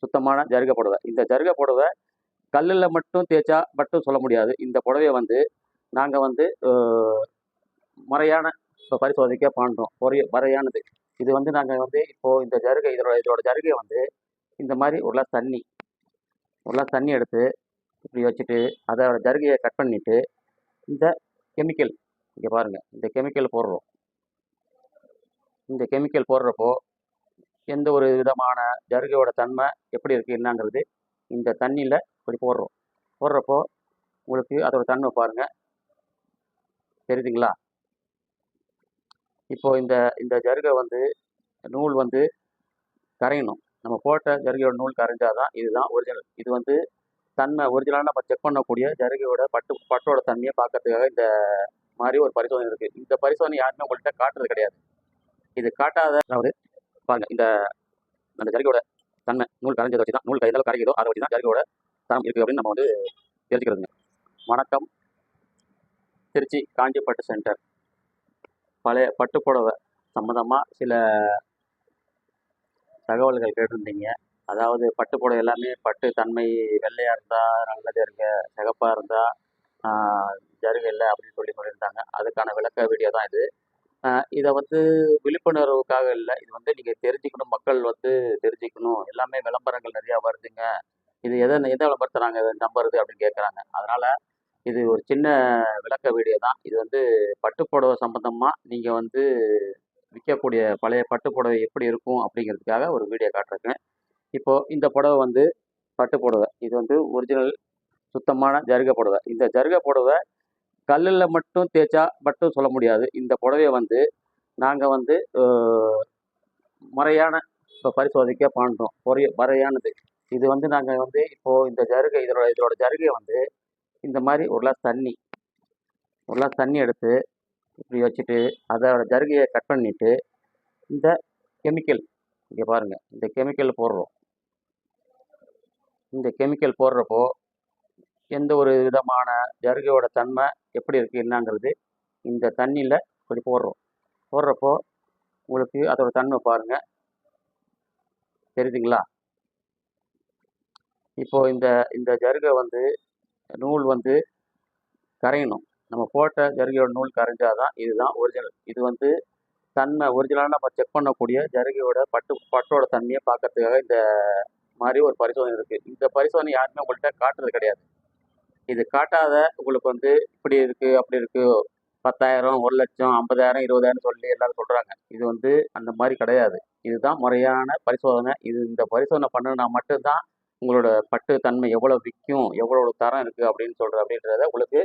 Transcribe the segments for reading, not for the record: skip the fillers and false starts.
சுத்தமான ஜருகை புடவை. இந்த ஜருகை புடவை கல்லில் மட்டும் தேய்ச்சா மட்டும் சொல்ல முடியாது. இந்த புடவைய வந்து நாங்கள் வந்து முறையான இப்போ பரிசோதிக்க பண்ணுறோம். முறையானது. இது வந்து நாங்கள் வந்து இப்போது இந்த ஜருகை இதோட ஜருகையை வந்து இந்த மாதிரி ஒரு கிளாஸ் தண்ணி எடுத்து இப்படி வச்சுட்டு அதோட ஜருகையை கட் பண்ணிவிட்டு இந்த கெமிக்கல் இங்கே பாருங்கள், இந்த கெமிக்கல் போடுறோம். இந்த கெமிக்கல் போடுறப்போ எந்த ஒரு விதமான ஜருகையோட தன்மை எப்படி இருக்குது என்னங்கிறது இந்த தண்ணியில் இப்படி போடுறப்போ உங்களுக்கு அதோட தன்மை பாருங்கள், தெரியுதுங்களா? இப்போது இந்த ஜருகை வந்து நூல் வந்து கரையணும். நம்ம போட்ட ஜருகையோட நூல் கரைஞ்சாதான் இதுதான் ஒரிஜினல். இது வந்து தன்மை ஒரிஜினலாக நம்ம செக் பண்ணக்கூடிய ஜருகையோட பட்டோட தன்மையை பார்க்கறதுக்காக இந்த மாதிரி ஒரு பரிசோதனை இருக்குது. இந்த பரிசோதனை யாருமே உங்கள்கிட்ட காட்டுறது கிடையாது. இது காட்டாத அதாவது பாருங்கள், அந்த ஜருகையோட தன்மை நூல் கரைஞ்சதை வச்சு தான், நூல் எந்த அளவுக்கு கரைக்குதோ அதை வச்சு தான் ஜருகையோட தரம் இருக்குது அப்படின்னு நம்ம வந்து தெரிஞ்சுக்கிறதுங்க. வணக்கம். திருச்சி காஞ்சி பட்டு சென்டர். பழைய பட்டுப்புடவை சம்மந்தமாக சில தகவல்கள் கேட்டிருந்தீங்க. அதாவது பட்டுப்புடவை எல்லாமே பட்டு தன்மை வெள்ளையாக இருந்தால் நல்ல ஜருகை, சிகப்பாக இருந்தால் ஜருகை இல்லை அப்படின்னு சொல்லியிருந்தாங்க. அதுக்கான விளக்க வீடியோ தான் இது. இதை வந்து விழிப்புணர்வுக்காக இல்லை, இது வந்து நீங்கள் தெரிஞ்சுக்கணும், மக்கள் வந்து தெரிஞ்சுக்கணும். எல்லாமே விளம்பரங்கள் நிறையா வருதுங்க, இது எதை விளம்பரத்தை நாங்கள் நம்புறது அப்படின்னு கேட்குறாங்க. அதனால் இது ஒரு சின்ன விளக்க வீடியோ தான். இது வந்து பட்டுப்புடவை சம்மந்தமாக நீங்கள் வந்து விற்கக்கூடிய பழைய பட்டுப்புடவை எப்படி இருக்கும் அப்படிங்கிறதுக்காக ஒரு வீடியோ காட்டுறேங்க. இப்போது இந்த புடவை வந்து பட்டுப்புடவை. இது வந்து ஒரிஜினல் சுத்தமான ஜருகை புடவை. இந்த ஜருகை புடவை கல்லில் மட்டும் தேய்ச்சா மட்டும் சொல்ல முடியாது. இந்த புடவைய வந்து நாங்கள் வந்து முறையான இப்போ பரிசோதிக்க பண்ணுறோம். முறையானது. இது வந்து நாங்கள் வந்து இப்போது இந்த ஜருகை இதோட ஜருகையை வந்து இந்த மாதிரி ஒரு கிளாஸ் தண்ணி எடுத்து இப்படி வச்சுட்டு அதோட ஜருகையை கட் பண்ணிவிட்டு இந்த கெமிக்கல் இங்கே பாருங்கள், இந்த கெமிக்கல் போடுறோம். இந்த கெமிக்கல் போடுறப்போ எந்த ஒரு விதமான ஜருகையோட தன்மை எப்படி இருக்குது என்னங்கிறது இந்த தண்ணியில் இப்படி போடுறப்போ உங்களுக்கு அதோட தன்மை பாருங்கள், தெரியுதுங்களா? இப்போது இந்த ஜருகை வந்து நூல் வந்து கரையணும். நம்ம போட்ட ஜருகையோட நூல் கரைஞ்சாதான் இதுதான் ஒரிஜினல். இது வந்து தன்மை ஒரிஜினலாக நம்ம செக் பண்ணக்கூடிய ஜருகையோட பட்டோட தன்மையை பார்க்கறதுக்காக இந்த மாதிரி ஒரு பரிசோதனை இருக்குது. இந்த பரிசோதனை யாருமே உங்கள்கிட்ட காட்டுறது கிடையாது. இது காட்டாத உங்களுக்கு வந்து இப்படி இருக்குது அப்படி இருக்குது 10,000 1,00,000 50,000 20,000 சொல்லி எல்லாரும் சொல்கிறாங்க. இது வந்து அந்த மாதிரி கிடையாது. இதுதான் முறையான பரிசோதனை. இந்த பரிசோதனை பண்ணுனா மட்டும்தான் உங்களோட பட்டு தன்மை எவ்வளோ விற்கும், எவ்வளோ தரம் இருக்குது அப்படின்றத உங்களுக்கு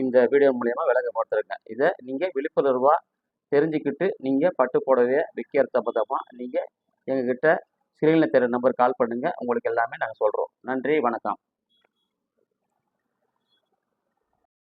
இந்த வீடியோ மூலயமா விளங்கப்படுத்துறேங்க. இதை நீங்கள் விழிப்புணர்வாக தெரிஞ்சுக்கிட்டு நீங்கள் பட்டு புடவையை விற்கிறது சம்மந்தமாக நீங்கள் எங்ககிட்ட ஸ்க்ரீனில் தெரிகிற நம்பர் கால் பண்ணுங்கள். உங்களுக்கு எல்லாமே நாங்கள் சொல்கிறோம். நன்றி, வணக்கம்.